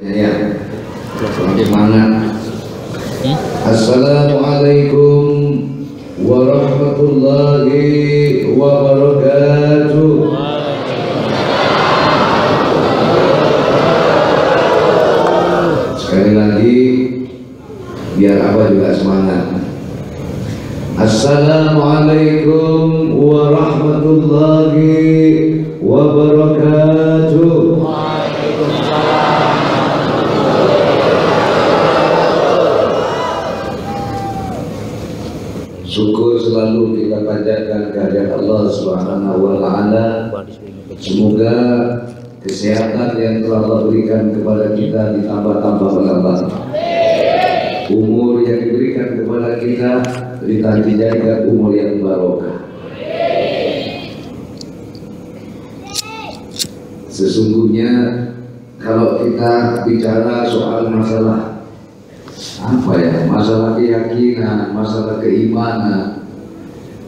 Ya, semangat. Assalamualaikum warahmatullahi wabarakatuh. Sekali lagi, biar apa juga semangat. Assalamualaikum warahmatullahi wabarakatuh. Syukur selalu kita panjatkan kehadirat Allah Subhanahu wa Ta'ala. Semoga kesehatan yang telah Allah berikan kepada kita ditambah-tambah oleh Allah. Umur yang diberikan kepada kita dijadikan umur yang barokah. Sesungguhnya kalau kita bicara soal masalah apa ya, masalah keyakinan, masalah keimanan,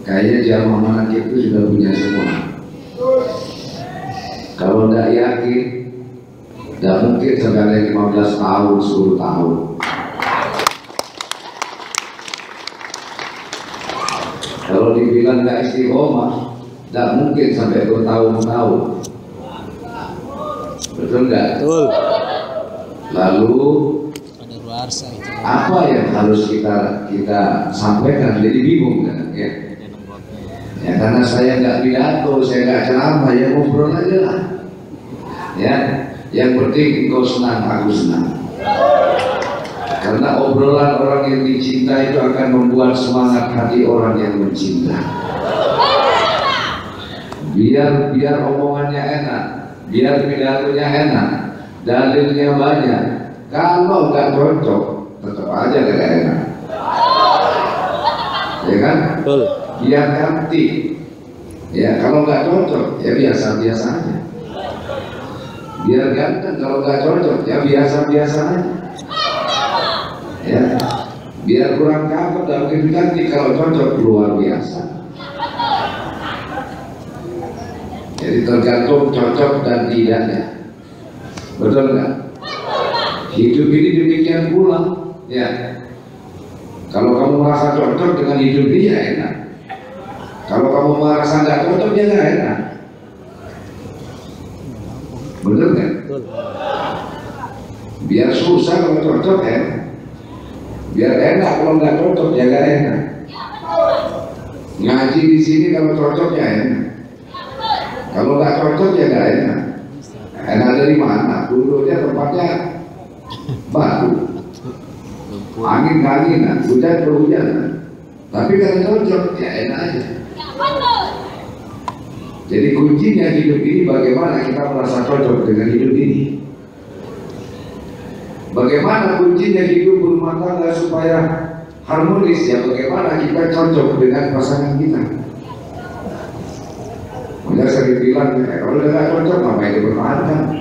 kayaknya jamaah manakib itu sudah punya semua. Kalau tidak yakin, tidak mungkin sampai ada 15 tahun, 10 tahun. Kalau dibilang tidak istiqomah, tidak mungkin sampai bertahun-tahun. Betul nggak? Betul. Lalu apa yang harus kita sampaikan? Jadi bingung kan? Ya, karena saya nggak pidato, saya nggak ceramah, ya ngobrol aja lah. Ya, yang penting engkau senang, aku senang. Karena obrolan orang yang dicinta itu akan membuat semangat hati orang yang mencinta. Biar omongannya enak, biar pidatonya enak, dalilnya banyak. Kalau nggak cocok, tetap aja tidak enak. Ya kan? Betul. Biar ganti. Ya, kalau nggak cocok, ya biasa-biasa aja. Biar ganteng, kalau nggak cocok, ya biasa-biasa aja. Ya, biar kurang cakep dan lebih ganti, kalau cocok luar biasa. Jadi tergantung cocok dan tidaknya. Betul nggak? Hidup ini demikian pula, ya. Kalau kamu merasa cocok dengan hidup dia enak. Kalau kamu merasa nggak cocok, dia nggak enak. Betul nggak? Biar susah kalau cocok enak. Biar enak kalau nggak cocok, ya nggak enak. Ngaji di sini kalau cocok ya enak. Kalau nggak cocok ya nggak enak. Enak dari mana? Duduknya tempatnya batu, angin-anginan, hujan berhujanan. Tapi kalau cocok, ya enak aja. Jadi kuncinya hidup ini bagaimana kita merasa cocok dengan hidup ini. Bagaimana kuncinya hidup berumah tangga supaya harmonis, ya bagaimana kita cocok dengan pasangan kita. Udah sering bilang, kalau udah gak cocok, ngapain dipertahankan?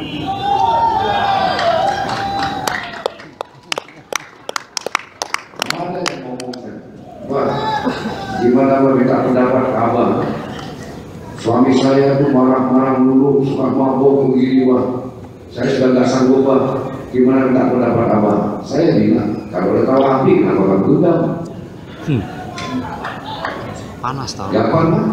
Gimana meminta pendapat abang? Suami saya tuh marah-marah dulu, suka mabuk begini, wah. Saya sudah nggak sanggup, Pak. Gimana minta pendapat abang? Saya bilang, kalau udah tahu api, kenapa kamu genggam? Panas tahu? Ya panas.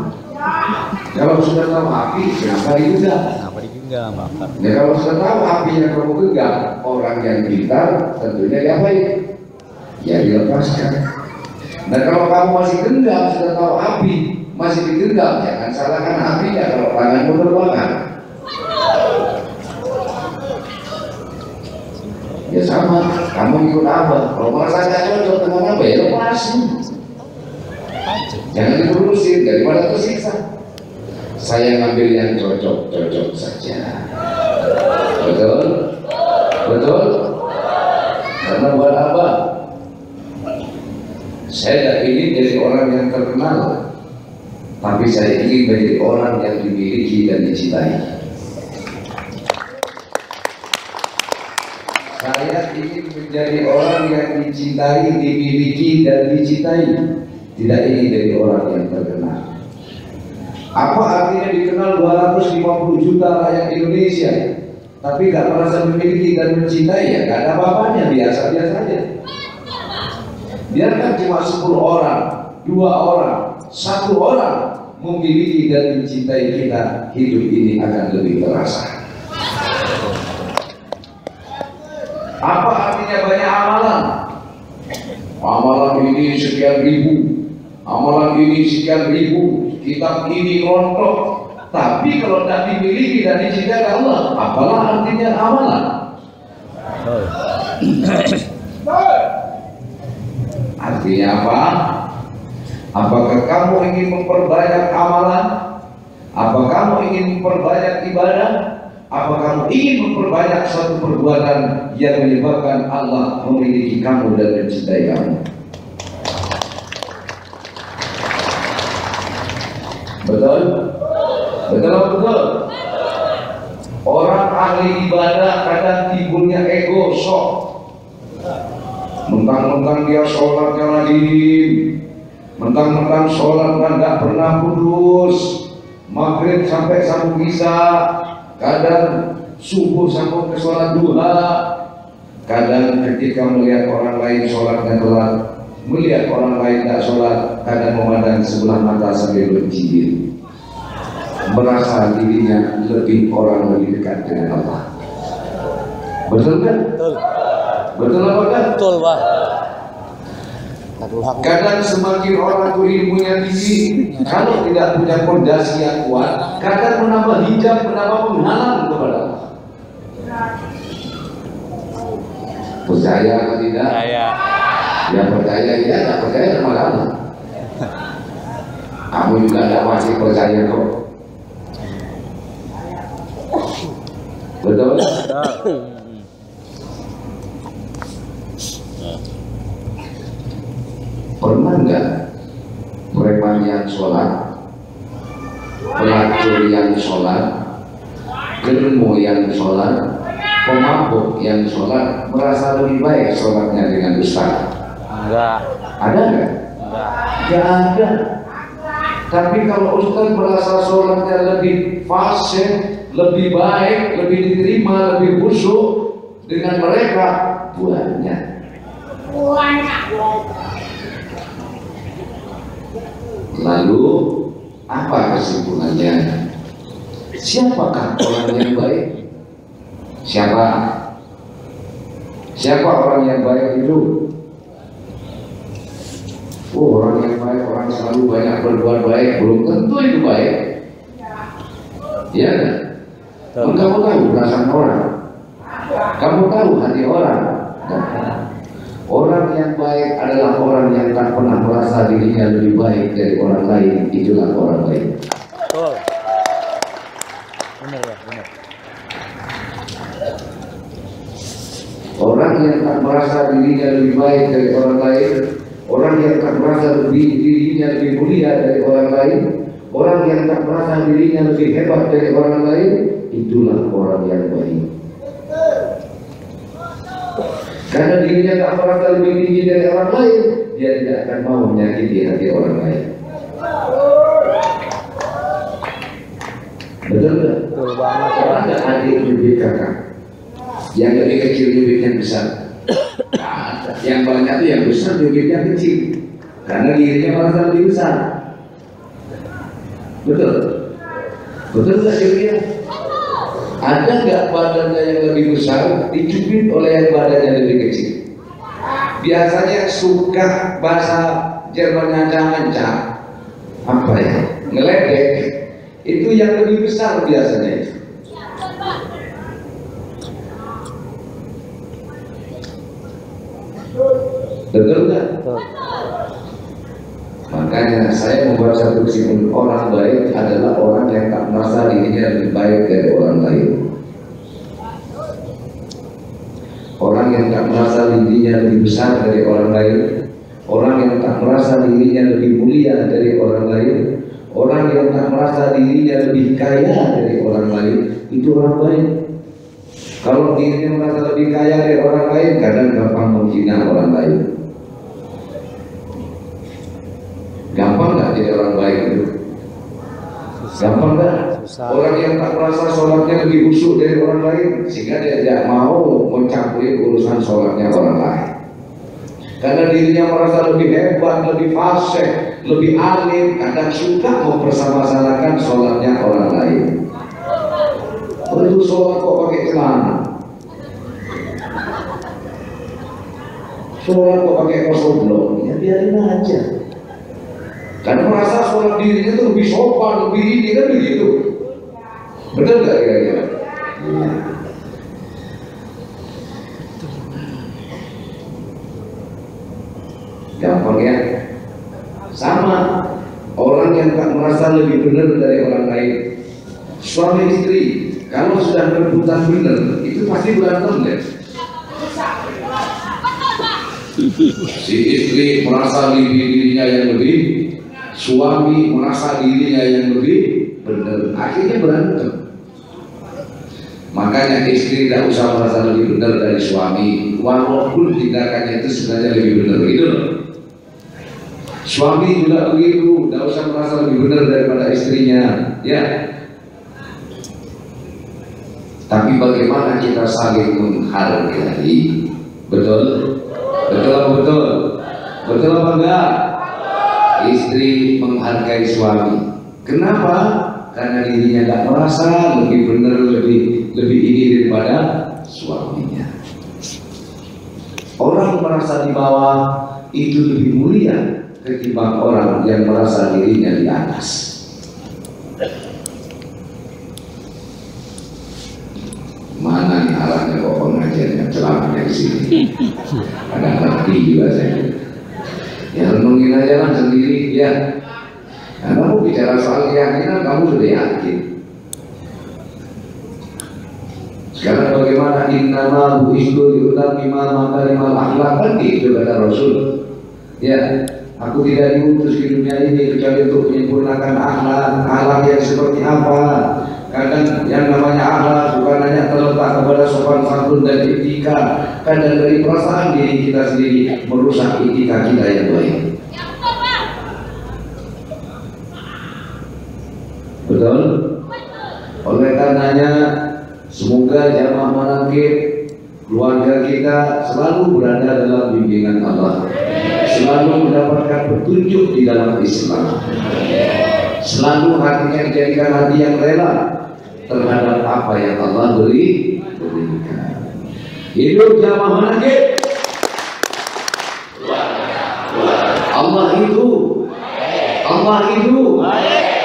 Kalau sudah tahu api, kenapa digenggam? Kenapa digenggam, Bapak? Ya kalau sudah tahu api yang kamu genggam, orang yang pintar tentunya diapain? Ya dilepaskan. Nah kalau kamu masih genggam, sudah tahu api, masih digenggam, jangan salahkan apinya kalau tanganmu terbakar. Ya sama, kamu ikut abang. Kalau merasa nggak cocok dengan apa, ya lepasin. Jangan diterusin, daripada tersiksa. Saya ngambil yang cocok-cocok saja. Betul? Betul? Karena buat apa? Saya tidak ingin jadi orang yang terkenal, tapi saya ingin menjadi orang yang dimiliki dan dicintai. Saya ingin menjadi orang yang dicintai, dimiliki dan dicintai. Tidak ingin jadi orang yang terkenal. Apa artinya dikenal 250 juta rakyat Indonesia? tapi gak merasa memiliki dan mencintai, ya gak ada apa-apanya, biasa-biasa aja. Biarkan cuma 10 orang, 2 orang, 1 orang memiliki dan mencintai kita, hidup ini akan lebih terasa. Apa artinya banyak amalan? Amalan ini sekian ribu, amalan ini sekian ribu, kitab ini rontok. Tapi kalau tidak dimiliki dan dicintai Allah, apalah artinya amalan? Artinya apa? Apakah kamu ingin memperbanyak amalan? Apa kamu ingin memperbanyak ibadah? Apa kamu ingin memperbanyak suatu perbuatan yang menyebabkan Allah memiliki kamu dan mencintai kamu? Betul? Betul atau betul? Orang ahli ibadah kadang timbulnya ego, sok. Mentang-mentang dia sholatnya rajin, mentang-mentang sholatnya tidak pernah putus, maghrib sampai sambung isya, kadang subuh sambung ke sholat duha. Kadang ketika melihat orang lain sholatnya telat, melihat orang lain tidak sholat, kadang memandang sebelah mata sambil bercibir, merasa dirinya lebih dekat dengan Allah. Betul kan? Betul. Betul apa kan? Betul, Pak. Kadang semakin orang ilmunya tinggi, kalau tidak punya fondasi yang kuat, kadang menambah hijab, menambah penghalang kepada Allah. Percaya atau tidak? Percaya. Ya percaya, ya tak percaya sama Allah. Kamu juga tidak masih percaya kok. Betul? Pernah nggak preman yang sholat, pelacur yang sholat, germo yang sholat, pemabuk yang sholat merasa lebih baik sholatnya dengan ustaz? Enggak. Ada nggak? Enggak. Nggak ada. Tapi kalau ustaz merasa sholatnya lebih fasih, lebih baik, lebih diterima, lebih khusyuk dengan mereka, banyak. Lalu apa kesimpulannya? Siapakah orang yang baik? Siapa? Siapa orang yang baik itu? Oh, orang yang baik, orang selalu banyak berbuat baik, belum tentu itu baik. Ya kan? Kamu tahu perasaan orang, kamu tahu hati orang. Orang yang baik adalah orang yang tak pernah merasa dirinya lebih baik dari orang lain. Itulah orang baik. Betul. Benar ya, benar. Orang yang tak merasa dirinya lebih baik dari orang lain, orang yang tak merasa dirinya lebih mulia dari orang lain, orang yang tak merasa dirinya lebih hebat dari orang lain, itulah orang yang baik. Karena dirinya tak merasa lebih tinggi dari orang lain, dia tidak akan mau menyakiti hati orang lain. Betul nggak? Betul banget. Orang nggak adik lebih kakak, yang lebih kecil lebihnya besar. Yang banyak itu yang besar lebihnya kecil, karena dirinya merasa lebih besar. Betul? Betul nggak dirinya? Ada nggak badannya yang lebih besar dicubit oleh yang badannya lebih kecil? Biasanya suka bahasa Jerman ancang-ancang, apa ya, ngeledek, itu yang lebih besar biasanya itu. Betul nggak? Betul. Makanya saya membuat satu kesimpulan, orang baik adalah orang yang tak merasa dirinya lebih baik dari orang lain. Orang yang tak merasa dirinya lebih besar dari orang lain, orang yang tak merasa dirinya lebih mulia dari orang lain, orang yang tak merasa dirinya lebih kaya dari orang lain, itu orang baik. Kalau dirinya merasa lebih kaya dari orang lain, kadang gampang menghina orang lain. Gampang nggak jadi orang baik itu? Gampang nggak? Orang yang tak merasa sholatnya lebih khusyuk dari orang lain, sehingga dia tidak mau mencampuri urusan sholatnya orang lain. Karena dirinya merasa lebih hebat, lebih fasih, lebih alim, kadang suka mempersamakan sholatnya orang lain. Itu sholat kok pakai celana, sholat kok pakai kosoblong, ya biarin aja. Karena merasa sholat dirinya itu lebih sopan, lebih ini kan begitu. Betul nggak kira-kira? Gampang ya. Sama orang yang tak merasa lebih benar dari orang lain. Suami istri kalau sudah berebutan benar, itu pasti berantem deh. Si istri merasa dirinya yang lebih, suami merasa dirinya yang lebih benar, akhirnya berantem. Makanya istri tidak usah merasa lebih benar dari suami, walaupun tindakannya itu sebenarnya lebih benar, gitu loh. Suami juga begitu, tidak usah merasa lebih benar daripada istrinya, ya. Tapi bagaimana kita saling menghargai, betul? Betul apa betul? Betul apa enggak? Istri menghargai suami. Kenapa? Karena dirinya tidak merasa lebih benar, lebih ini daripada suaminya. Orang merasa di bawah itu lebih mulia ketimbang orang yang merasa dirinya di atas. Mana nih arahnya kok pengajiannya ceramahnya di sini? Ada ngerti juga saya. Ya renungin aja lah sendiri ya. Nah, kamu bicara soal keyakinan, kamu sudah yakin. Sekarang bagaimana innama bu'istu liutammima makarimal akhlaq, kan gitu kata Rasul. Ya, aku tidak diutus di dunia ini kecuali untuk menyempurnakan akhlak yang seperti apa. Kadang yang namanya akhlak bukan hanya terletak kepada sopan santun dan etika, kadang dari perasaan diri kita sendiri merusak etika kita yang baik. Betul? Oleh karenanya semoga jamaah manaqib keluarga kita selalu berada dalam bimbingan Allah, selalu mendapatkan petunjuk di dalam Islam, selalu hatinya dijadikan hati yang rela terhadap apa yang Allah berikan. Hidup jamaah manaqib. Allah itu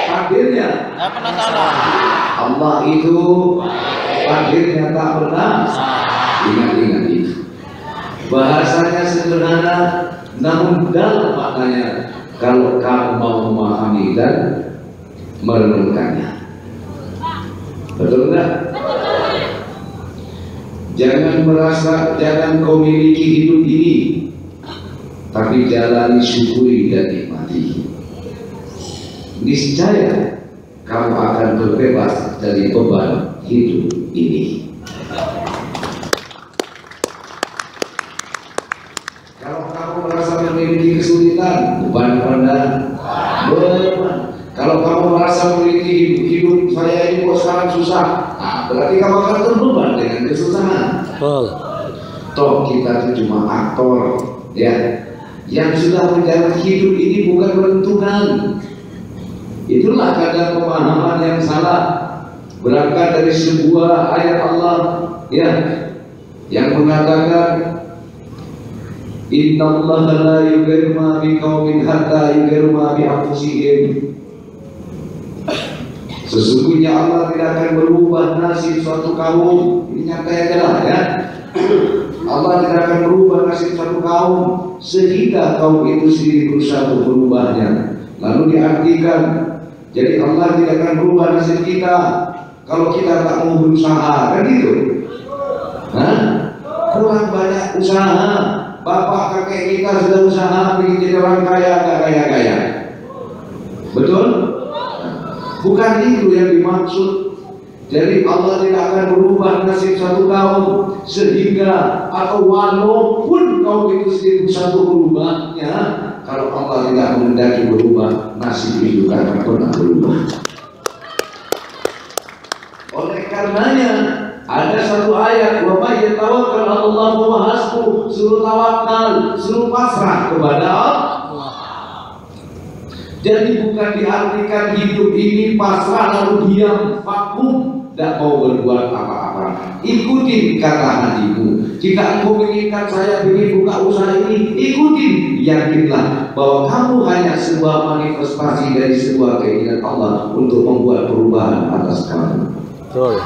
takdirnya tak pernah salah. Allah itu takdirnya tak pernah. Ingat itu. Bahasanya sederhana, namun dalam maknanya kalau kamu mau memahami dan merenungkannya. Betul enggak? Jangan kau miliki hidup ini, tapi jalani, syukuri dan nikmati. Niscaya kamu akan terbebas dari beban hidup ini. Kalau kamu merasa memiliki kesulitan, beban. Kalau kamu merasa memiliki hidup saya ini kok sekarang susah, nah, berarti kamu akan terbeban dengan kesusahan. Toh kita itu cuma aktor, ya, yang sudah menjalani hidup ini bukan menentukan. Itulah kadang pemahaman yang salah berangkat dari sebuah ayat Allah, ya, yang mengatakan innallaha la yughayyiru ma biqaumin hatta yughayyiru ma bi anfusihim. Sesungguhnya Allah tidak akan merubah nasib suatu kaum. Ini nyata adalah, ya, Allah tidak akan merubah nasib suatu kaum sehingga kaum itu sendiri berusaha untuk merubahnya. Lalu diartikan, jadi Allah tidak akan merubah nasib kita kalau kita tak mau berusaha, kan gitu? Hah? Kurang banyak usaha. Bapak kakek kita sudah usaha bikin jadi orang kaya, gak kaya-kaya. Betul? Bukan itu yang dimaksud. Jadi Allah tidak akan berubah nasib satu kaum sehingga atau walaupun kaum itu sendiri satu berubahnya, kalau Allah tidak menghendaki berubah, nasib itu akan pernah berubah. karenanya ada satu ayat, wa may yatawakkal 'ala Allah fa huwa hasbuh, suruh tawakal, suruh pasrah kepada Allah. Jadi bukan diartikan hidup ini pasrah lalu diam, vakum, tidak mau berbuat apa-apa. Ikutin kata hatimu. Jika engkau menginginkan saya ingin buka usaha ini, ikutin. Yakinlah bahwa kamu hanya sebuah manifestasi dari sebuah keinginan Allah untuk membuat perubahan atas kamu. Betul.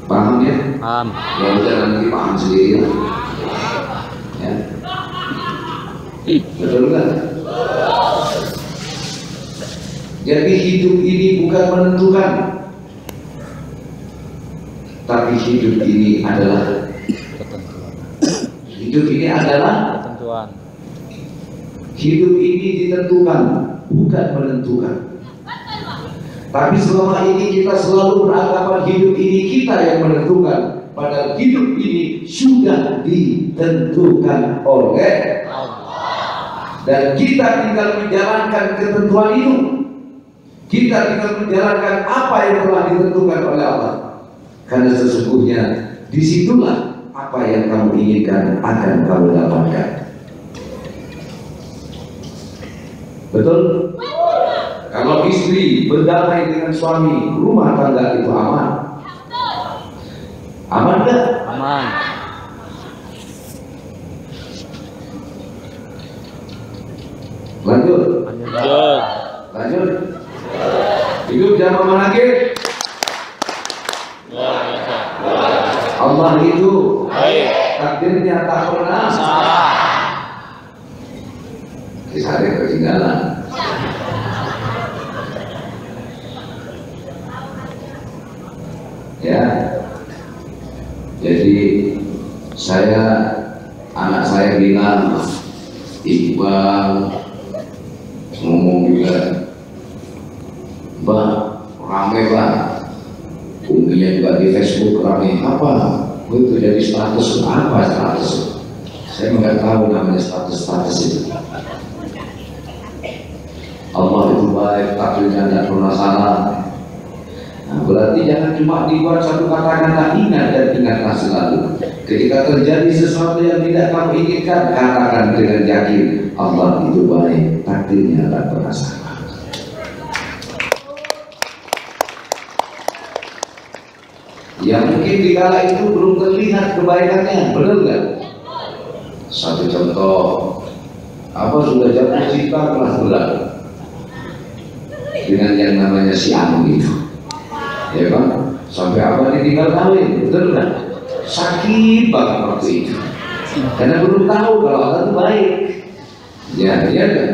Paham ya? Paham. Ya udah nanti paham sendiri lah. Ya. Betul kan? Jadi hidup ini bukan menentukan, tapi hidup ini adalah Ketentuan. hidup ini adalah Ketentuan. hidup ini ditentukan, bukan menentukan. Tapi selama ini kita selalu beranggapan hidup ini kita yang menentukan, padahal hidup ini sudah ditentukan oleh Allah. Dan kita tinggal menjalankan ketentuan itu. Kita tinggal menjalankan apa yang telah ditentukan oleh Allah. Karena sesungguhnya disitulah apa yang kamu inginkan akan kamu dapatkan. Betul? Kalau istri berdamai dengan suami, rumah tangga itu aman. Aman gak? Aman. Lanjut. Lanjut. Lanjut. Hidup zaman mana lagi? Allah itu Baik. takdirnya tak pernah Salah. Kisah yang ketinggalan. Ya. Jadi anak saya bilang, Iqbal ngomong juga, Mbak, rame Mbak, umumnya juga di Facebook rame, apa? Itu jadi status apa status? Saya nggak tahu namanya status itu. Allah itu baik, takdirnya tidak pernah salah. Nah, berarti jangan cuma dibuat satu kata-kata, ingat dan ingatlah selalu. Ketika terjadi sesuatu yang tidak kamu inginkan, katakan dengan yakin, Allah itu baik, takdirnya tidak pernah salah. Ya mungkin di kala itu belum terlihat kebaikannya, benar nggak? Satu contoh, apa sudah jatuh cinta kelas berat dengan yang namanya si Anu itu, ya kan? Sampai apa ditinggal kawin, betul nggak? Sakit banget waktu itu, karena belum tahu kalau Allah itu baik. Ya, iya kan?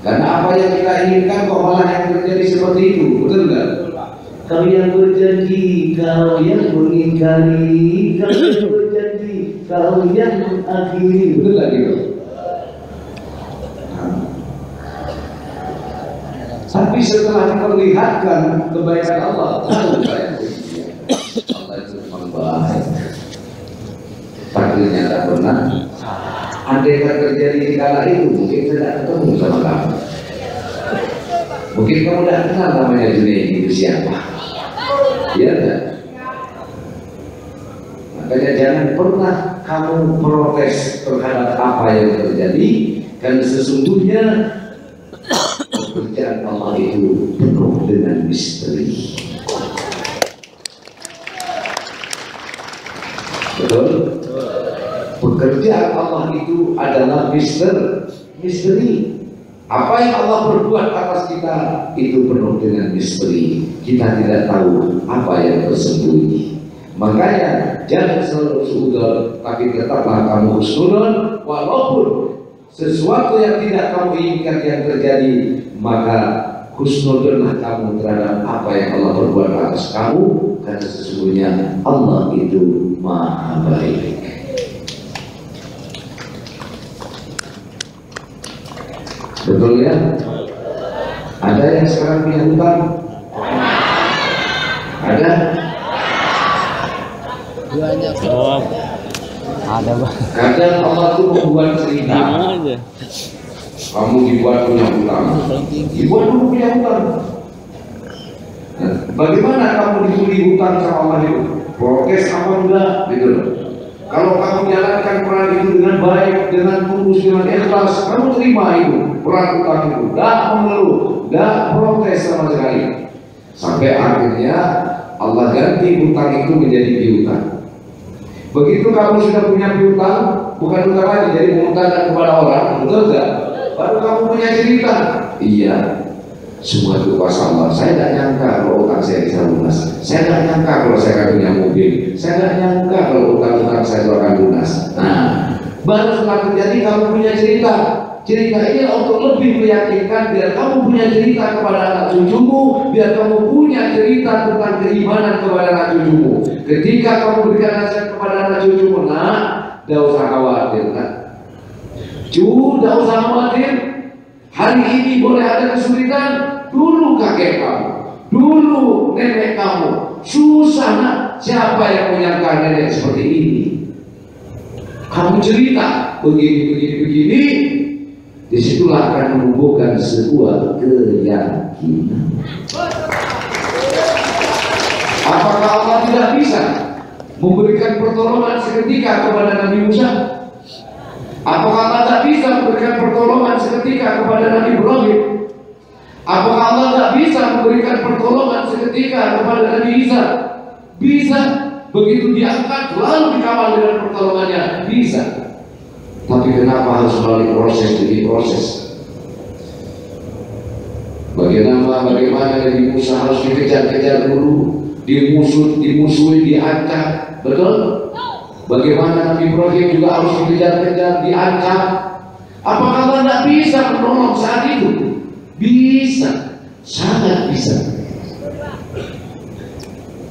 Karena apa yang kita inginkan kok malah yang terjadi seperti itu, betul nggak? Kau yang berjanji, kau yang mengingkari, kau yang berjanji, kau yang mengakhiri, betul nggak gitu? Tapi setelah diperlihatkan kebaikan Allah, tahu saya Allah itu memang baik. Takdirnya tak pernah. Andai kan terjadi di kala itu, mungkin tidak ketemu sama kamu. Mungkin kamu tidak kenal namanya Junaidi itu siapa. Iya enggak? Makanya jangan pernah kamu protes terhadap apa yang terjadi, karena sesungguhnya pekerjaan Allah itu penuh dengan misteri. Betul? Pekerjaan Allah itu adalah misteri. Apa yang Allah berbuat atas kita itu penuh dengan misteri. Kita tidak tahu apa yang tersembunyi. Makanya jangan selalu suudzon, tapi tetaplah kamu husnudzon, walaupun sesuatu yang tidak kamu inginkan yang terjadi, maka husnudzonlah kamu terhadap apa yang Allah berbuat atas kamu, karena sesungguhnya Allah itu Maha Baik. Betul ya? Ada yang sekarang punya hutang? Ada? Banyak. Oh. Ada Bang. Kadang Allah tuh membuat cerita. Gimana aja? Kamu dibuat punya hutang. Dibuat dulu punya hutang. Bagaimana kamu diberi hutang sama Allah itu? Prokes apa enggak? Gitu loh. Kalau kamu jalankan peran itu dengan baik, dengan tulus, dengan ikhlas, kamu terima itu peran hutang itu. Tidak mengeluh, tidak protes sama sekali. Sampai akhirnya Allah ganti hutang itu menjadi piutang. Begitu kamu sudah punya piutang, bukan hutang lagi, jadi mengutangkan kepada orang, betul tidak? Baru kamu punya cerita. Iya, semua itu kuasa Allah. Saya tidak nyangka kalau utang saya bisa lunas. Saya tidak nyangka kalau saya akan punya mobil. Saya tidak nyangka kalau utang-utang saya itu akan lunas. Nah, baru setelah terjadi kamu punya cerita. Cerita ini untuk lebih meyakinkan, biar kamu punya cerita kepada anak cucumu, biar kamu punya cerita tentang keimanan kepada anak cucumu. Ketika kamu berikan nasihat kepada anak cucumu, nah, tidak usah khawatir, nah. Tidak usah khawatir. Hari ini boleh ada kesulitan. Dulu kakek kamu, dulu nenek kamu susah, nak. Siapa yang menyangka nenek seperti ini? Kamu cerita begini. Disitulah akan menumbuhkan sebuah keyakinan. Apakah Allah tidak bisa memberikan pertolongan seketika kepada Nabi Musa? Apakah Allah tidak bisa memberikan pertolongan seketika kepada Nabi Ibrahim? Apakah Allah tidak bisa memberikan pertolongan seketika kepada Nabi Isa? Bisa. Begitu diangkat lalu dikawal dengan pertolongannya, bisa. Tapi kenapa harus melalui proses demi proses? Bagaimana Nabi Musa harus dikejar-kejar dulu, dimusuhi, diancam, betul? Bagaimana Nabi Ibrahim juga harus dikejar-kejar, diancam. Apakah Allah tidak bisa menolong saat itu? Bisa, sangat bisa.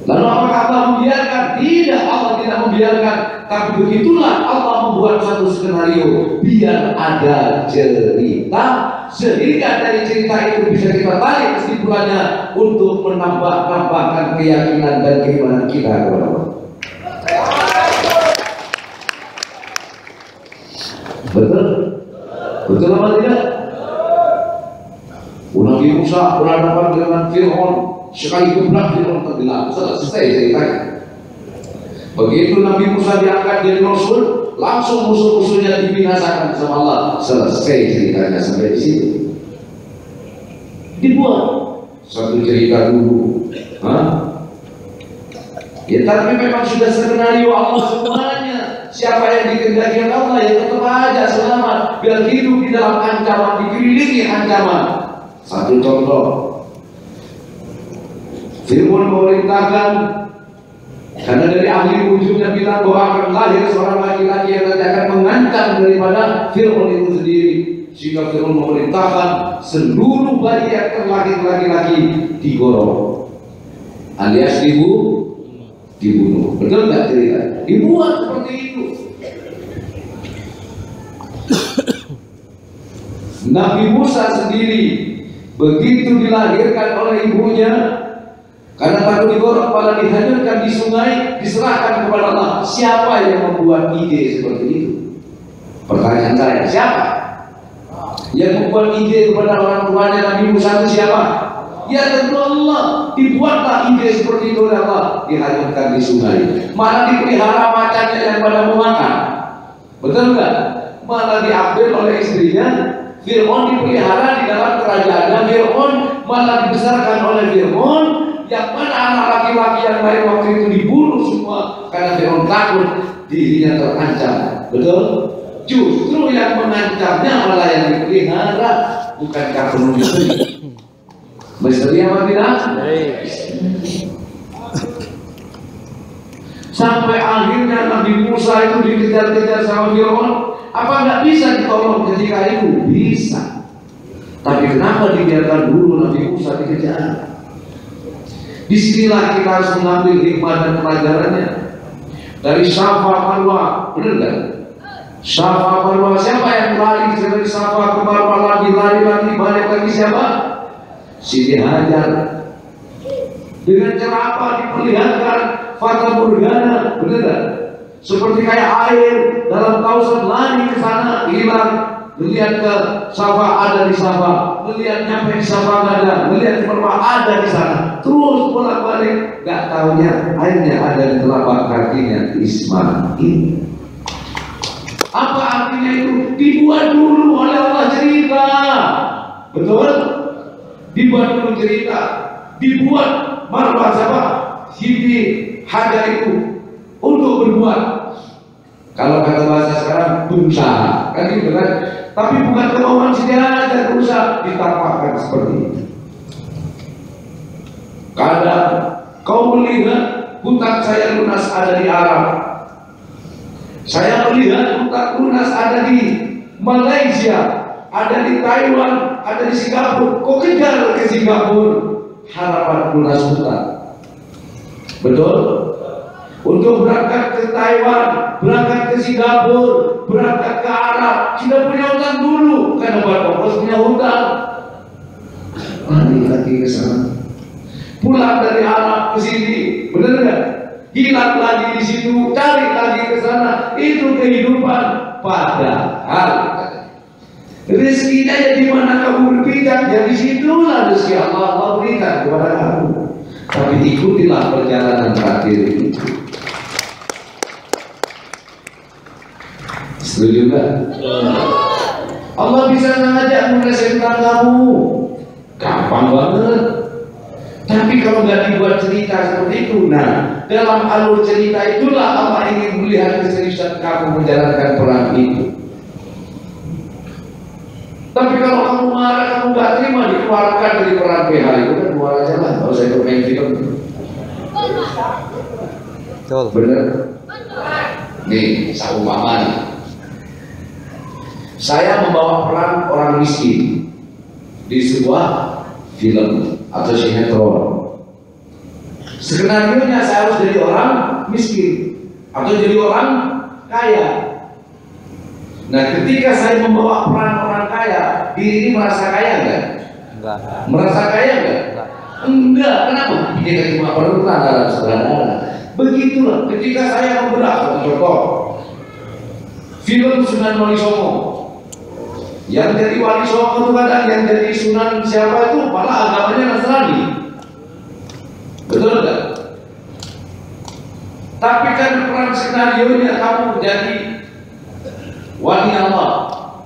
Lalu apakah Allah membiarkan? Tidak, Allah tidak membiarkan. Tapi begitulah Allah membuat satu skenario biar ada cerita, sehingga dari cerita itu bisa kita tarik kesimpulannya untuk menambahkan keyakinan dan keimanan kita kepada Allah. Betul? Betul apa tidak? Nabi Musa berhadapan dengan Fir'aun, sekali gebrak Fir'aun tenggelam. Selesai ceritanya. Begitu Nabi Musa diangkat jadi Rasul, langsung musuh-musuhnya dibinasakan sama Allah. Selesai ceritanya sampai di situ. Dibuat satu cerita dulu. Ya tapi memang sudah skenario Allah semuanya. Siapa yang dikehendaki Allah ya tetap aja selamat. Biar hidup di dalam ancaman, dikelilingi ancaman. Satu contoh, Fir'aun memerintahkan, karena dari ahli wujudnya bilang bahwa akan lahir seorang laki-laki yang nanti akan mengancam daripada Fir'aun itu sendiri. Sehingga Fir'aun memerintahkan seluruh bayi yang terlahir laki-laki digorong, alias dibunuh. Betul nggak cerita? Dibuat seperti itu. Nabi Musa sendiri begitu dilahirkan oleh ibunya, karena takut digorok malah dihanyutkan di sungai, diserahkan kepada Allah. Siapa yang membuat ide seperti itu? Pertanyaan saya, siapa yang membuat ide kepada orang tuanya Nabi Musa itu siapa? Ya tentu Allah. Dibuatlah ide seperti itu oleh Allah, dihanyutkan di sungai. Malah dipelihara macannya yang pada memakan. Betul nggak? Malah diambil oleh istrinya. Fir'aun dipelihara di dalam kerajaannya Fir'aun, malah dibesarkan oleh Fir'aun, yang mana anak laki-laki yang lain waktu itu dibunuh semua karena Fir'aun takut dirinya terancam. Betul? Justru yang mengancamnya malah yang dipelihara, bukankah penuh misteri? Misteri apa tidak? Sampai akhirnya Nabi Musa itu dikejar-kejar sama Fir'aun. Apa nggak bisa ditolong ketika itu? Bisa. Tapi kenapa dibiarkan dulu Nabi Musa dikejar? Disinilah kita harus mengambil hikmah dan pelajarannya. Dari Safa Marwah, benar nggak? Safa Marwah, siapa yang lari dari Safa ke Marwah lagi balik lagi siapa? Siti Hajar. Dengan cara apa diperlihatkan fata morgana, benar nggak? Seperti kayak air dalam Kausar lari ke sana, hilang, melihat ke Safa ada di Safa, melihat nyampe di Safa nggak ada, melihat ke Marwah ada di sana, terus bolak-balik, nggak tahunya akhirnya ada di telapak kakinya Ismail. Apa artinya itu? Dibuat dulu oleh Allah cerita, betul? Dibuat dulu cerita, dibuat Marwah siapa? Siti Hajar itu untuk berbuat. Kalau kata bahasa sekarang berusaha, kan gitu kan? Tapi bukan kemauan Siti Hajar berusaha, ditampakkan seperti itu. Kadang kau melihat hutang saya lunas ada di Arab, saya melihat hutang lunas ada di Malaysia, ada di Taiwan, ada di Singapura. Kau kejar ke Singapura, harapan lunas hutang. Betul? Untuk berangkat ke Taiwan, berangkat ke Singapura, berangkat ke Arab, sudah punya hutang dulu. Karena Bapak Bos punya hutang. Mari lagi ke sana. Pulang dari Arab ke sini, benar nggak? Hilang lagi di situ, cari lagi ke sana. Itu kehidupan. Padahal rezekinya ya di mana kamu berpijak, ya di situlah rezeki Allah berikan kepada kamu. Tapi ikutilah perjalanan terakhir itu. Setuju nggak? Allah bisa mengajak meresepkan kamu, gampang banget. Tapi kalau nggak dibuat cerita seperti itu, nah dalam alur cerita itulah Allah ingin melihat keseriusan kamu menjalankan perang itu. Tapi kalau kamu marah, kamu nggak terima, dikeluarkan dari perang PH itu kan keluar aja lah, kalau saya bermain film. Bener? Nih, seumpama saya membawa peran orang miskin di sebuah film atau sinetron. Skenarionya saya harus jadi orang miskin atau jadi orang kaya. Nah, ketika saya membawa peran orang kaya, diri ini merasa kaya enggak? Enggak. Merasa kaya enggak? Enggak. Kenapa? Kita cuma perlu dalam saudara. Begitulah ketika saya membelah satu contoh film Sunan Wali Songo. Yang jadi wali Songo itu kadang yang jadi Sunan siapa itu malah agamanya Nasrani. Betul enggak? Tapi kan peran skenarionya kamu jadi wali Allah.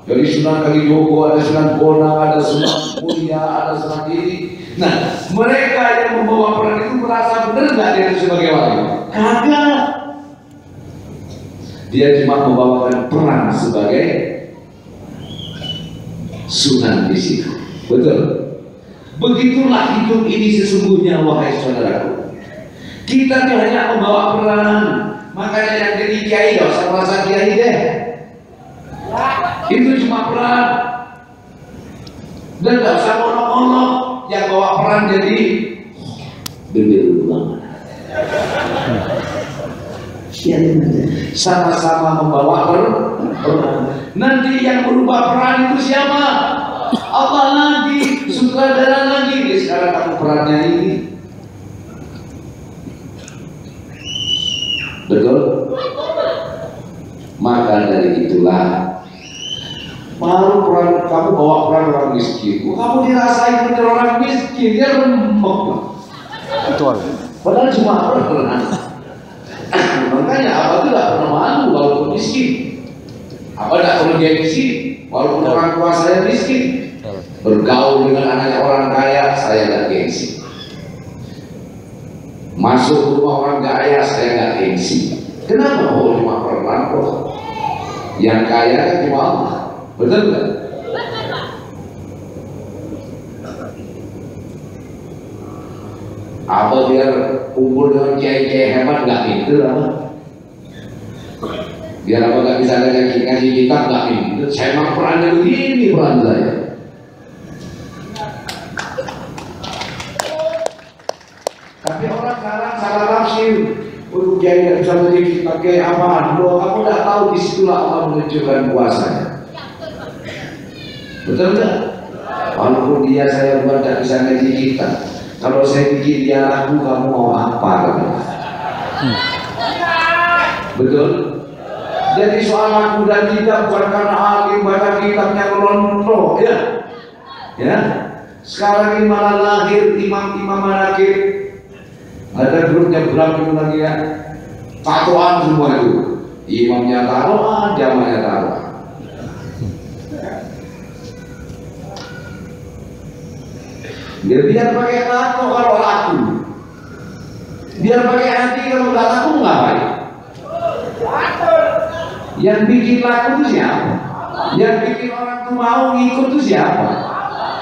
Jadi Sunan Kalijogo, ada Sunan Bonang, ada Sunan Muria, ada Sunan ini. Nah, mereka yang membawa peran itu merasa benar nggak dia itu sebagai wali? Kagak. Dia cuma membawakan peran sebagai Sunan di situ. Betul. Begitulah hidup ini sesungguhnya, wahai saudaraku. Kita tuh hanya membawa peran. Makanya yang jadi kiai gak usah merasa kiai deh. Itu cuma peran. Dan gak usah ngolok-ngolok. Yang bawa peran jadi bibir ulama. Sama-sama membawa peran. Nanti yang berubah peran itu siapa? Allah lagi, sutradara lagi. Sekarang kamu perannya ini. Betul? Maka dari itulah baru peran kamu bawa peran orang miskin. Kamu dirasain bener orang miskin, dia remuk. Betul. Padahal cuma peran. Makanya apa itu tidak pernah malu walaupun miskin. Apa tidak perlu gengsi walaupun orang tua saya miskin. Bergaul dengan anak orang kaya saya tidak gengsi. Masuk rumah orang kaya saya tidak gengsi. Kenapa? Oh cuma peran kok. Yang kaya kan cuma Allah. Betul nggak? Apa biar kumpul dengan kiai-kiai hebat nggak pinter apa? Biar apa nggak bisa ngasih kitab nggak pinter? Saya memang perannya begini peran saya. Tapi orang sekarang salah tafsir. Untuk kiai tidak bisa beli pakai apaan? Kalau kamu tidak tahu disitulah Allah menunjukkan kuasanya. Betul nggak? Walaupun dia saya bukan tidak bisa ngaji kita. Kalau saya bikin dia laku, kamu mau apa? Betul? Jadi soal laku dan tidak bukan karena alim baca kitabnya melontoh, ya. Ya. Sekarang ini malah lahir imam-imam manakib. Ada grupnya berapa lagi ya? Tatoan semua itu. Imamnya taruhan, jamaahnya taruhan. Biar pakai tato kalau laku. Biar pakai hati kalau nggak laku ngapain? Yang bikin laku itu siapa? Yang bikin orang tuh mau ngikut itu siapa?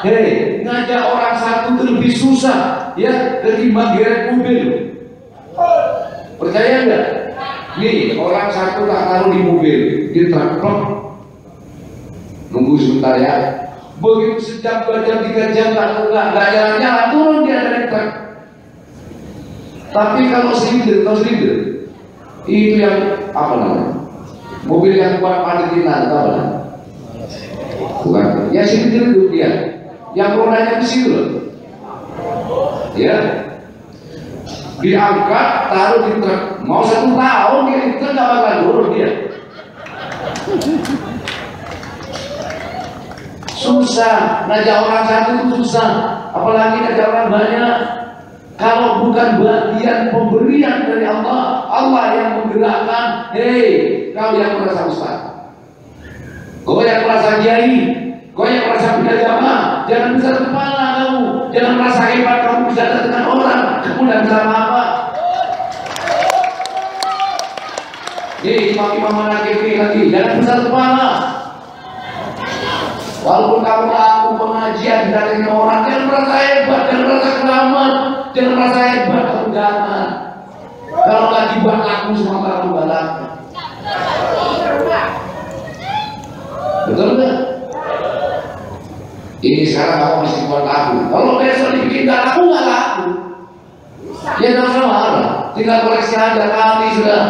Hei, ngajak orang satu itu lebih susah ya ketimbang geret mobil. Percaya nggak? Nih orang satu tak taruh di mobil, di truk, nunggu sebentar ya. Begitu sejam, 2 jam, 3 jam nggak jalan-jalan, turun dia dari truk. Tapi kalau silinder, itu yang apa namanya? Mobil yang buat Palestina, tahu kan? Bukan, ya silinder itu dia, yang rodanya besi itu, ya. Diangkat, taruh di truk. Mau 1 tahun dia di truk nggak bakal turun dia. Susah, ngajak orang satu itu susah, apalagi ngajak orang banyak. Kalau bukan bagian pemberian dari Allah, Allah yang menggerakkan. Hei, kau yang merasa ustaz, kau yang merasa kiai, kau yang merasa punya jamaah, jangan besar kepala kamu, jangan merasa hebat kamu bisa dengan orang, kamu dan sama apa? Hei, imam-imam manakib lagi, jangan besar kepala. Walaupun kamu laku pengajian dari orang, jangan merasa hebat, jangan merasa keramat, jangan merasa hebat, kamu jangan. Kalau lagi buat laku semua kamu gak laku. Betul nggak? Ini sekarang kamu masih buat laku. Kalau besok dibikin gak laku, gak laku. Ya gak usah marah, tinggal koreksi aja kali sudah.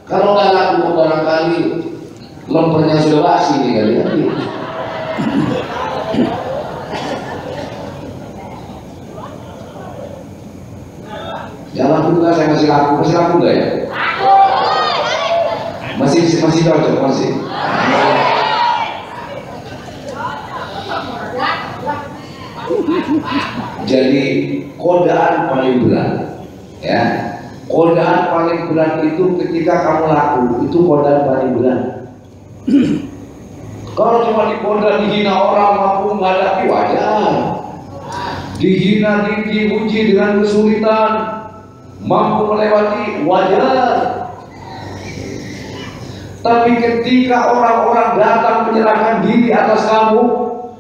Kalau gak laku barangkali lempernya sudah basi nih kali ya. Ya laku juga saya masih laku nggak ya? Masih cocok masih. Jadi godaan paling berat, ya. Godaan paling berat itu ketika kamu laku, itu godaan paling berat. Kalau cuma digoda, dihina orang mampu menghadapi wajar. Dihina, diuji dengan kesulitan, mampu melewati wajar. Tapi ketika orang-orang datang menyerahkan diri atas kamu,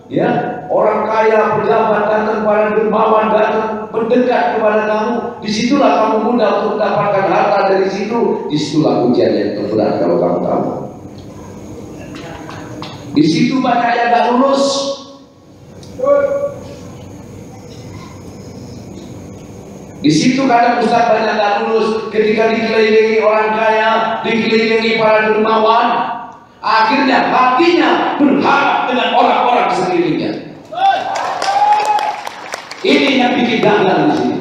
ya, orang kaya, pejabat datang, para dermawan datang mendekat kepada kamu, disitulah kamu mudah untuk mendapatkan harta dari situ. Disitulah ujian yang terberat kalau kamu tahu. Di situ banyak yang gak lulus. Di situ kadang ustaz banyak gak lulus ketika dikelilingi orang kaya, dikelilingi para dermawan, akhirnya hatinya berharap dengan orang-orang sekelilingnya. Ini yang bikin gagal di sini.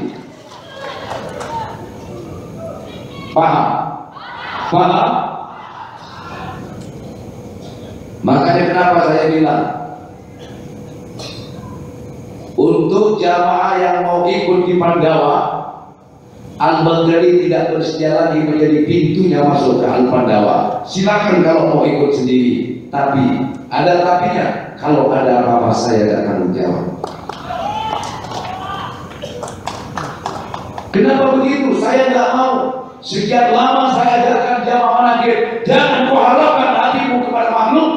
Paham? Paham? Makanya kenapa saya bilang untuk jamaah yang mau ikut di Pandawa, Al-Baghdadi tidak bersedia lagi menjadi pintunya masuk ke Al-Pandawa. Silakan kalau mau ikut sendiri, tapi ada tapinya, kalau ada apa-apa saya tidak akan menjawab. Kenapa begitu? Saya tidak mau. Sekian lama saya ajarkan jamaah manakib, jangan kau harapkan hatimu kepada makhluk.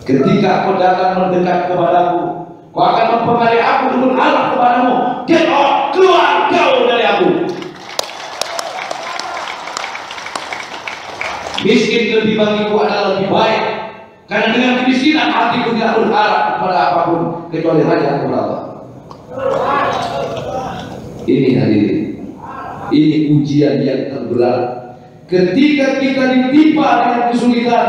Ketika kau datang mendekat kepadaku, kau akan mempengaruhi aku untuk berharap kepadamu. Get out, keluar jauh dari aku. Miskin lebih bagiku adalah lebih baik, karena dengan kemiskinan hatiku tidak berharap kepada apapun kecuali hanya kepada Allah. Ini hadirin, ini ujian yang terberat. Ketika kita ditimpa dengan kesulitan,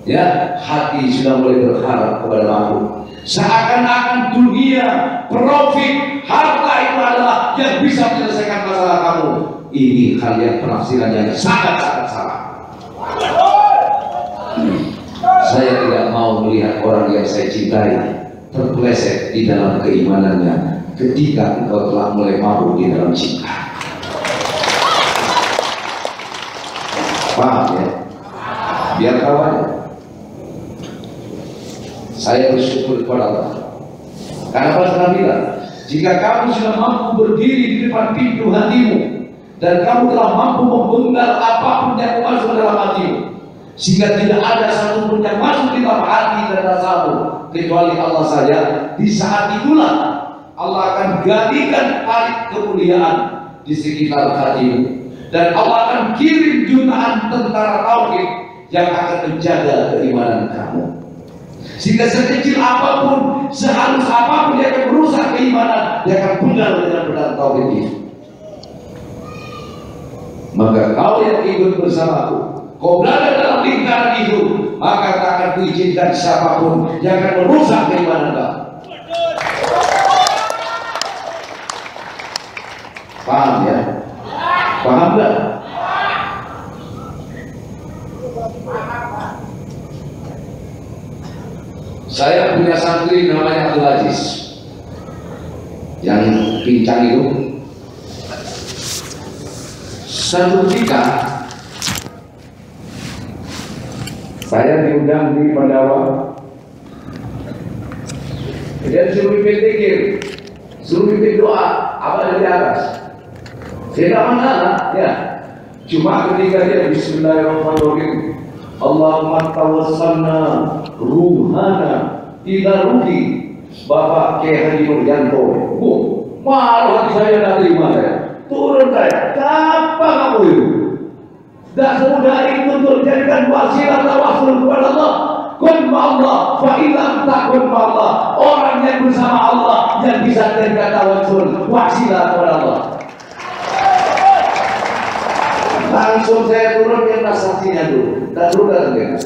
ya, hati sudah mulai berharap kepada makhluk. Seakan-akan dunia profit, harta itu adalah yang bisa menyelesaikan masalah kamu. Ini hal yang penafsiran yang sangat-sangat salah. Saya tidak mau melihat orang yang saya cintai terpeleset di dalam keimanannya ketika engkau telah mulai mabuk di dalam cinta. Paham ya? Biar kawan. Saya bersyukur kepada Allah. Karena Rasulullah bilang, jika kamu sudah mampu berdiri di depan pintu hatimu dan kamu telah mampu membongkar apapun yang masuk dalam hatimu, sehingga tidak ada satupun yang masuk di dalam hati dan rasamu kecuali Allah saja, di saat itulah Allah akan gadikan tarik kemuliaan di sekitar hatimu, dan Allah akan kirim jutaan tentara tauhid yang akan menjaga keimanan kamu. Sehingga sekecil apapun, sehalus apapun yang akan merusak keimanan, dia akan pudar dengan pedang tauhid itu. Maka kau yang ikut bersamaku, kau berada dalam lingkaran itu, maka tak akan kuizinkan siapapun yang akan merusak keimanan kau. Paham ya? Paham gak? Saya punya santri namanya Abdul Aziz, yang pincang itu. Suatu ketika saya diundang di Pandawa, kemudian suruh pimpin zikir, suruh pimpin doa, apa dari atas. Saya tak mana ya, cuma ketika dia Bismillahirrahmanirrahim, Allahumma tawassalna ruhana ila ruhi Bapak Kiai Haji Nurjanto. Malu hati saya tak terima saya. Turun saya, apa kamu itu? Tak semudah itu untuk jadikan wasilah tawassul kepada Allah. Kun ma'allah, fa'ilam takun ma'allah. Orang yang bersama Allah yang bisa jadikan tawassul, wasilah kepada Allah. Langsung saya turun ke saksinya dulu, dan turun datang dia.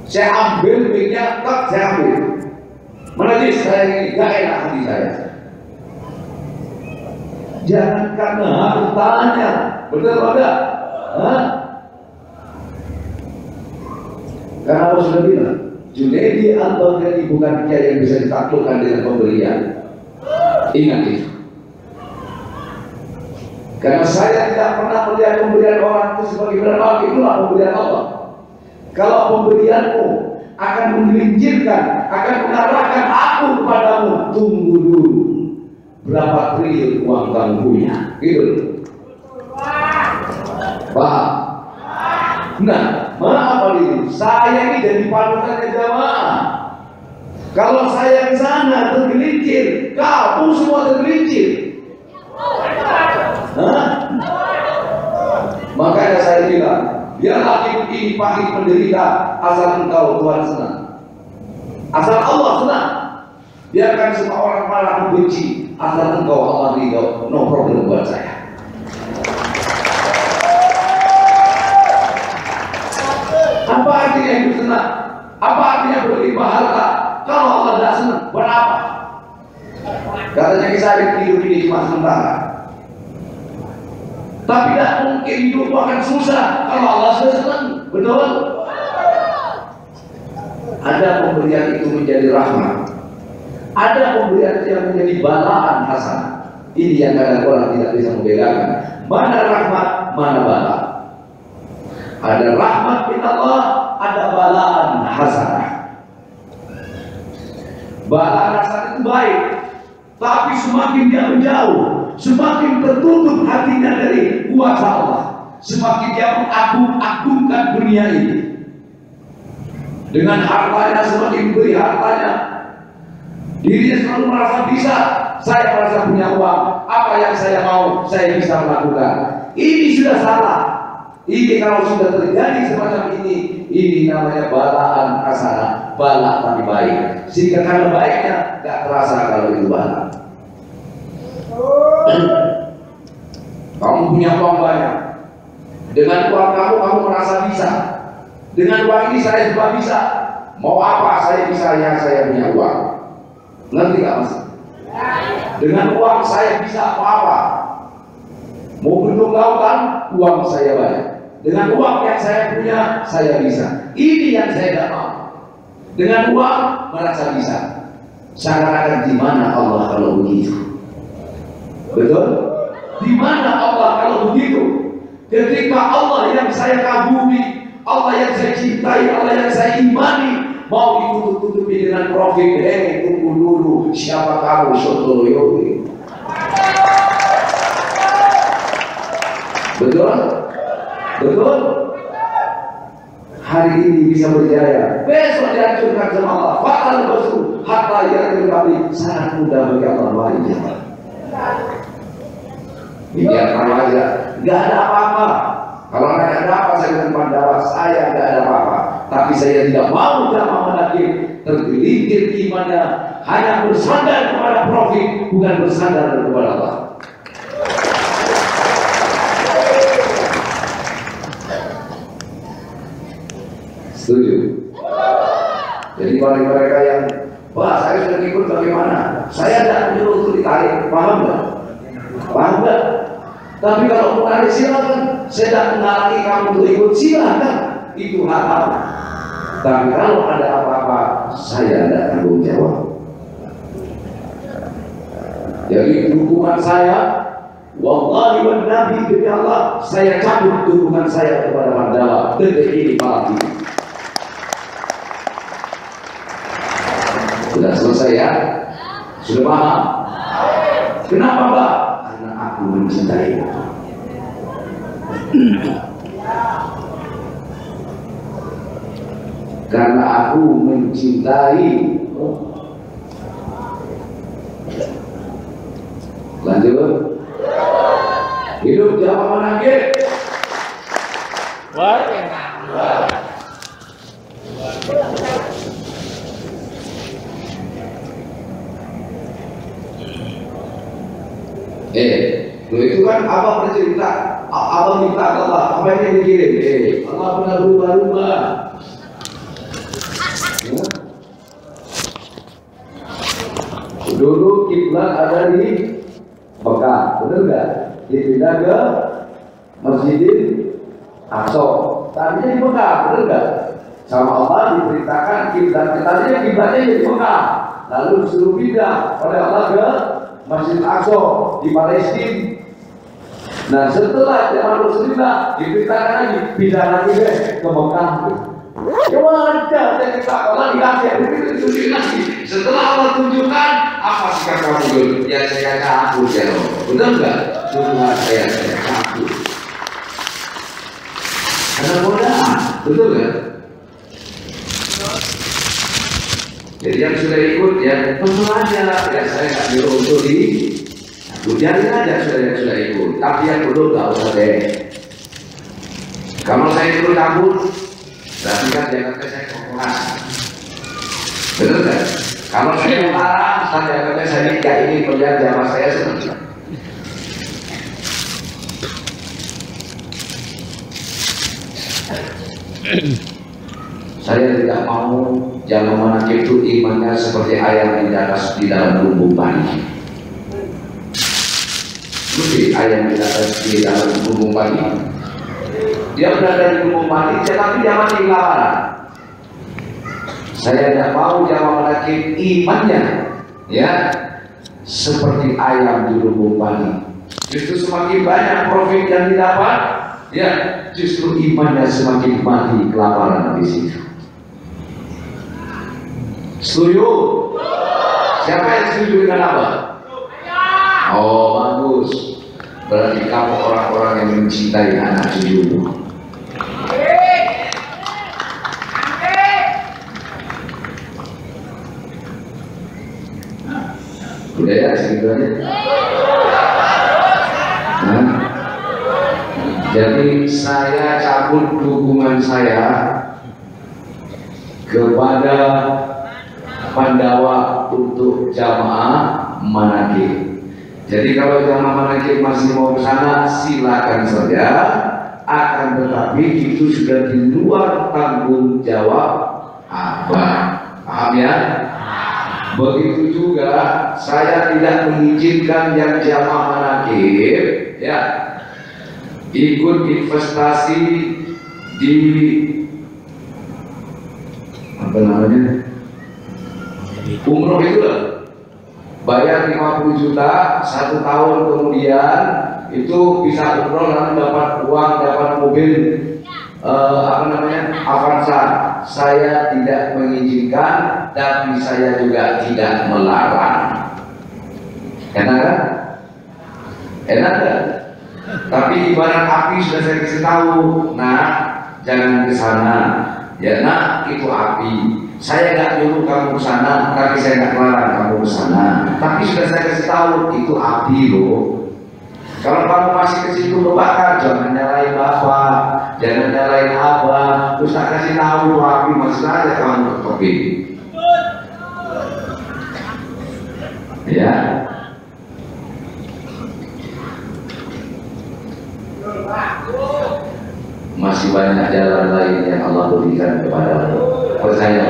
Saya ambil mic-nya, tak saya ambil. Menajis saya ini, gak enak hati saya. Jangan karena hartanya, betul enggak? Karena Allah sudah bilang, Junaidi Al-Baghdadi bukan kiai yang bisa ditaklukkan dengan pemberian. Ingat itu. Karena saya tidak pernah melihat pemberian orang itu sebagai berapa, itulah pemberian Allah. Kalau pemberianmu akan menggelincirkan, akan mengarahkan aku kepadamu, tunggu dulu. Berapa triliun uang kamu punya, gitu. Paham? Nah, maaf ini, saya ini jadi panutannya jamaah. Kalau saya ke sana tergelincir, kamu semua tergelincir. Makanya saya bilang, biarlah hidup ini pahit menderita, asal engkau Tuhan senang, asal Allah senang. Biarkan semua orang marah membenci, asal engkau Allah ridho, no problem buat saya. Apa artinya hidup senang? Apa artinya berlimpah harta? Kalau Allah tidak senang, buat apa? Katanya kisah hidup ini cuma sementara. Tapi tidak mungkin hidup akan susah kalau Allah sudah senang, betul? Ada pemberian itu menjadi rahmat, ada pemberian yang menjadi balaan hasan. Ini yang kadang orang tidak bisa membedakan mana rahmat, mana bala. Ada rahmat min Allah, ada balaan hasanah. Balaan hasanah itu baik, tapi semakin dia menjauh, semakin tertutup hatinya dari kuasa Allah, semakin dia mengagung-agungkan dunia ini. Dengan hartanya, semakin beri hartanya, dirinya selalu merasa bisa. Saya merasa punya uang, apa yang saya mau saya bisa melakukan. Ini sudah salah. Ini kalau sudah terjadi semacam ini namanya balaan hasanah, bala tapi baik. Sehingga karena baiknya gak terasa kalau itu bala. Kamu punya uang banyak, dengan uang kamu merasa bisa. Dengan uang ini saya juga bisa. Mau apa saya bisa, yang saya punya uang. Ngerti gak mas? Dengan uang saya bisa apa-apa. Mau bentuk lautan, uang saya banyak. Dengan uang yang saya punya, saya bisa. Ini yang saya tidak mau. Dengan uang merasa bisa. Seakan-akan di mana Allah kalau begitu? Betul? Di mana Allah kalau begitu? Ketika Allah yang saya kagumi, Allah yang saya cintai, Allah yang saya imani, mau ditutup-tutupi dengan profit. Tunggu dulu, siapa kamu Sotoyogi? Betul? Betul? Hari ini bisa berjaya, besok dihancurkan sama Allah. Fatal besul, hatta yang kami sangat mudah bagi Allah wajib. Ini apa aja, nggak ada apa-apa. Kalau nggak ada apa, saya dengan Pandawa, saya nggak ada apa-apa. Tapi saya tidak mau jamaah Manakib tergelincir imannya hanya bersandar kepada profit, bukan bersandar kepada Allah. Setuju? Jadi bagi mereka yang, wah saya sudah ikut bagaimana? Saya tidak menyuruh untuk ditarik, paham nggak? Paham nggak? Tapi kalau mau tarik silakan, saya tidak mengalami kamu untuk ikut silakan, itu hak kamu. Tapi kalau ada apa-apa, saya tidak tanggung jawab. Jadi dukungan saya, wallahi wa nabi demi Allah, saya cabut dukungan saya kepada Pandawa detik ini malam ini. Sudah selesai ya? Sudah paham? Kenapa Pak? Karena aku mencintai. Karena aku mencintai. Lanjut. Hidup jamaah Manakib. Wah. Lo itu kan apa bercerita? Apa minta Allah? Apa yang dikirim? Allah pernah berubah-ubah. Ya. Dulu kiblat ada di Mekah, benar nggak? Dipindah ke Masjidil Aqsa. Tadinya di Mekah, benar nggak? Sama Allah diberitakan tadinya kiblatnya di Mekah, lalu disuruh pindah oleh Allah ke Masjid Aqsa di Palestina. Nah setelah zaman Rasulullah diberitakan lagi pindah lagi deh ke Mekah. Ya wajar, saya minta Allah dikasih itu lagi. Setelah Allah tunjukkan apa sikap kamu dulu? Ya saya kabur ya loh. Betul nggak? Tuhan saya kabur. Karena godaan, betul nggak? Jadi yang sudah ikut ya tentu aja. Ya saya nggak nyuruh untuk di. Jadi aja sudah ikut. Tapi yang belum nggak usah deh. Kalau saya ikut kabur, berarti kan jangan saya kekurangan. Betul kan? Kalau saya larang, saya nikah ini melihat jamaah saya seperti itu. Saya tidak mau jamaah Manakib itu imannya seperti ayam di dalam lumbung padi. Mesti ayam di dalam lumbung padi. Dia berada di lumbung padi, tetapi jangan kelaparan. Saya tidak mau jamaah Manakib imannya ya seperti ayam di lumbung padi. Justru semakin banyak profit yang didapat, ya justru imannya semakin mati kelaparan di situ. Setuju? Siapa yang setuju dengan apa? Oh bagus. Berarti kamu orang-orang yang mencintai anak cucumu. Udah ya segitu aja. Nah, jadi saya cabut dukungan saya kepada Pandawa untuk jamaah Manakib. Jadi kalau jamaah Manakib masih mau ke sana silakan saja. Akan tetapi itu sudah di luar tanggung jawab Abah. Paham ya? Begitu juga saya tidak mengizinkan yang jamaah manakib ya ikut investasi di apa namanya umroh itu lah, bayar 50 juta 1 tahun, kemudian itu bisa umroh lalu dapat uang, dapat mobil apa namanya Avanza. Saya tidak mengizinkan, tapi saya juga tidak melarang. Enak kan? Enak kan? Tapi ibarat api sudah saya kasih tahu, nah jangan ke sana. Ya nak, itu api. Saya nggak nyuruh kamu ke sana, tapi saya nggak melarang kamu ke sana. Tapi sudah saya kasih tahu, itu api loh. Kalau kamu masih ke situ membakar, jangan nyalain bapak, jangan nyalain abah. Terus tak kasih tahu api masih ada kamu kopi. Ya. Masih banyak jalan lain yang Allah berikan kepada percaya.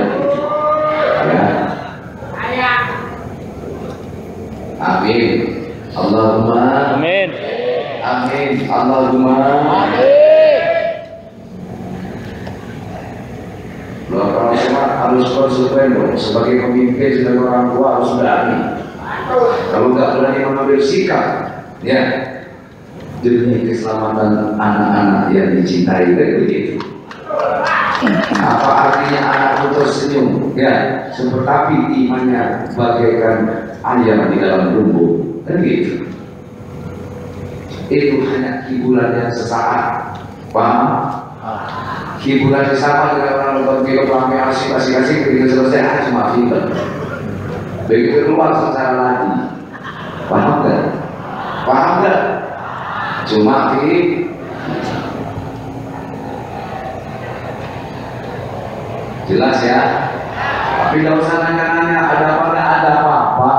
Ya. Amin. Allahumma Amin. amin. Allahumma Amin. Kalau semua harus konsekuen dong. Sebagai pemimpin, sebagai orang tua harus berani. Kalau nggak berani mengambil sikap, ya demi keselamatan anak-anak yang dicintai, begitu. Apa artinya anak tersenyum? Ya, seperti imannya bagaikan ayam di dalam lumbung, kan gitu. Itu hanya hiburan yang sesaat, paham? Hiburan sama dengan orang nonton film rame asik-asik ketika selesai cuma film. Begitu keluar secara lagi, paham kan? Paham kan? Cuma ini jelas ya. Tapi tidak usah nanya-nanya ada apa nggak ada apa-apa.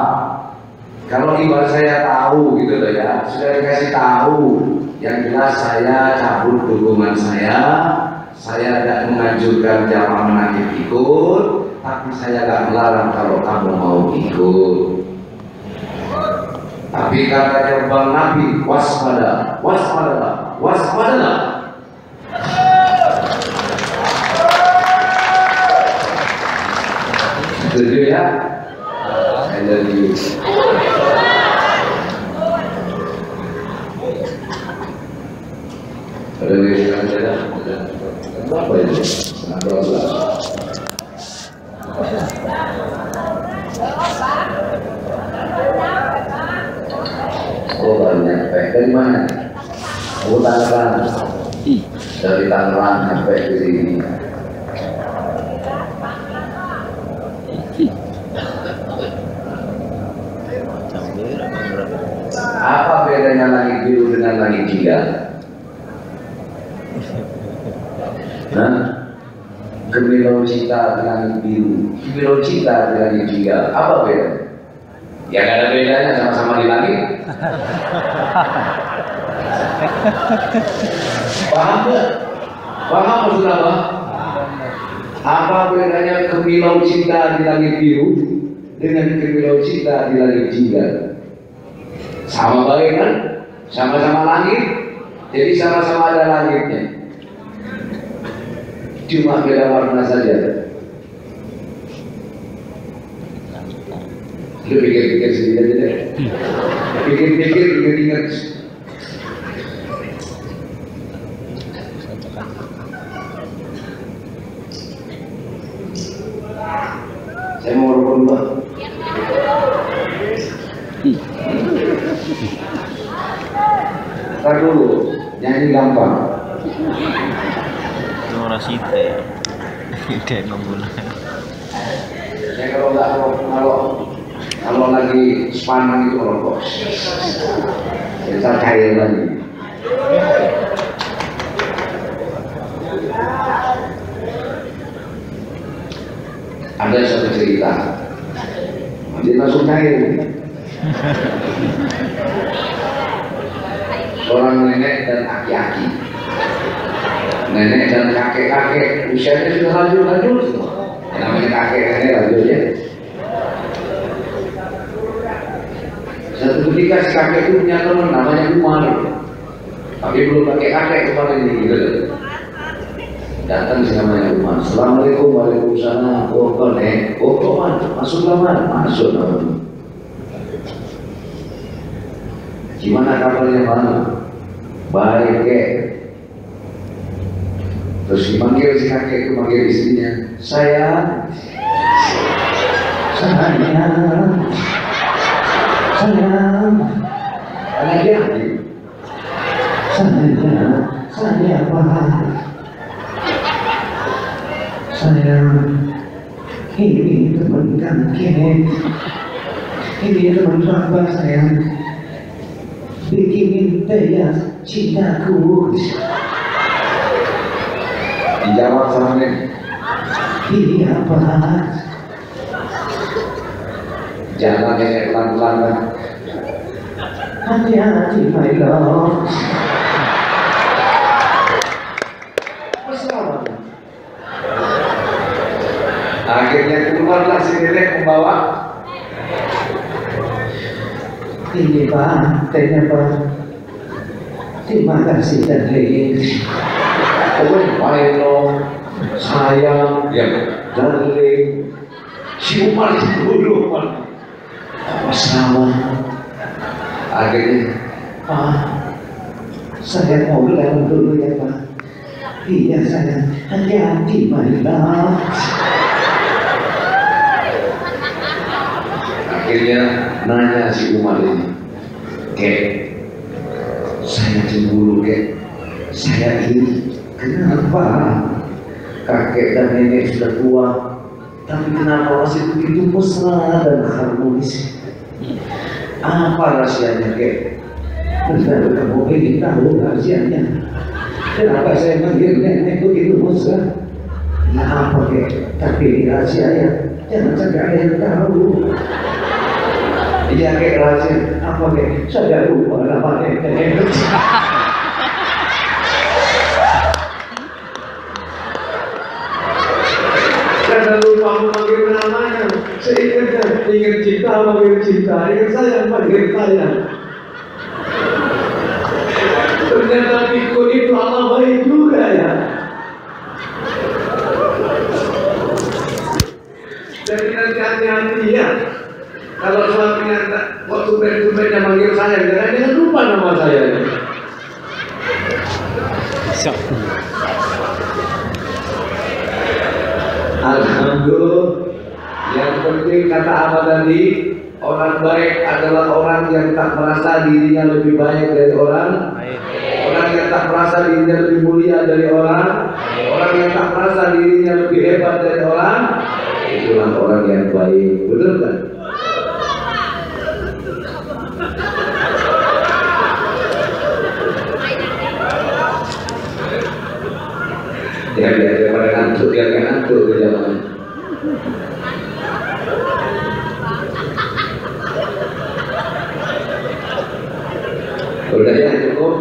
Kalau ibarat saya tahu gitu loh ya, sudah dikasih tahu. Yang jelas saya cabut dukungan saya tidak menganjurkan jamaah manakib ikut, tapi saya tidak melarang kalau kamu mau ikut. Tapi katanya Bang Nabi, waspada, waspadalah, waspadalah. Setuju ya? I love you. Ada yang ada? Berapa itu? 12. Oh banyak. Dari mana? Oh Tangerang. Dari Tangerang sampai ke sini. Apa bedanya langit biru dengan langit jiga? Gemilau cinta di langit biru, gemilau cinta di langit jiga. Apa beda? Ya gak ada bedanya, sama-sama di langit. Paham gak? Paham maksud apa? Apa bedanya gemilau cinta di langit biru dengan gemilau cinta di langit jiga? Sama baik kan? Sama-sama langit, jadi sama-sama ada langitnya. Cuma beda warna saja. Lu pikir-pikir sendiri aja deh. Pikir-pikir, ingat-ingat. Saya mau rokok dulu. Ntar dulu, nyanyi gampang. Rasita ya. Tidak nunggulah. Ya kalau lagi sepanang itu rokok. Kita cair lagi. Ada satu cerita. Dia langsung cair. Seorang nenek dan aki-aki. Nenek dan kakek-kakek usianya sudah lanjut semua. Yang namanya kakek-kakek lanjut ya. Satu ketika si kakek itu punya teman namanya Umar, tapi belum pakai kakek kemarin ini gitu. Datang si namanya Umar. Assalamualaikum, waalaikumsalam. Oh konek, oh man, masuklah man, masuk namanya. Gimana kabarnya mana? Baik kek. Terus dipanggil si kakek itu manggil istrinya, sayang, anak dia, saya apa? Sayang, ini teman kakek, ini teman bapak sayang, bikinin teh ya cintaku. Dijawab sama Nen, ini apa? Jangan nenek pelan-pelan. Hati-hati my love. Akhirnya keluarlah si nenek membawa ini Pak, tehnya Pak. Terima kasih darling. Milo, sayang, ya, darling, si Umar dulu, apa salah? Akhirnya, Pak, saya mau bilang dulu ya Pak. Iya sayang, hati-hati Milo. Akhirnya nanya si Umar ini, Kek, saya cemburu Kek, saya ini. Kenapa kakek dan nenek sudah tua, tapi kenapa masih begitu mesra dan harmonis? Apa rahasianya Kek? Benar kamu ingin tahu rahasianya? Kenapa saya manggil nenek begitu mesra? Ya apa Kek? Tapi ini rahasianya, jangan sampai ada yang tahu. Iya Kek, rahasia apa Kek? Saya lupa nama nenek. Karena lupa memanggil namanya, saya ingat cinta, manggil cinta, ingat sayang, manggil sayang. Ternyata pikun itu Allah baik juga ya. Jadi nanti hati-hati ya. Kalau suaminya kok tumben-tumbennya manggil sayang, jangan lupa nama saya. Alhamdulillah, yang penting kata Ahmad tadi, orang baik adalah orang yang tak merasa dirinya lebih baik dari orang, orang yang tak merasa dirinya lebih mulia dari orang, orang yang tak merasa dirinya lebih hebat dari orang, itulah orang yang baik, betul kan? Ya daripada ngantuk, ya kan ngantuk ke zaman. Udah ya cukup.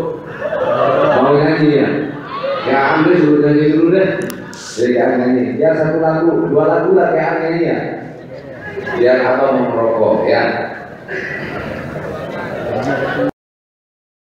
Mau nyanyi ya? Ya ambil suruh nyanyi dulu deh. Jadi nyanyi. Ya satu lagu, dua lagu lah kayak nyanyi ya. Biar apa mau merokok ya.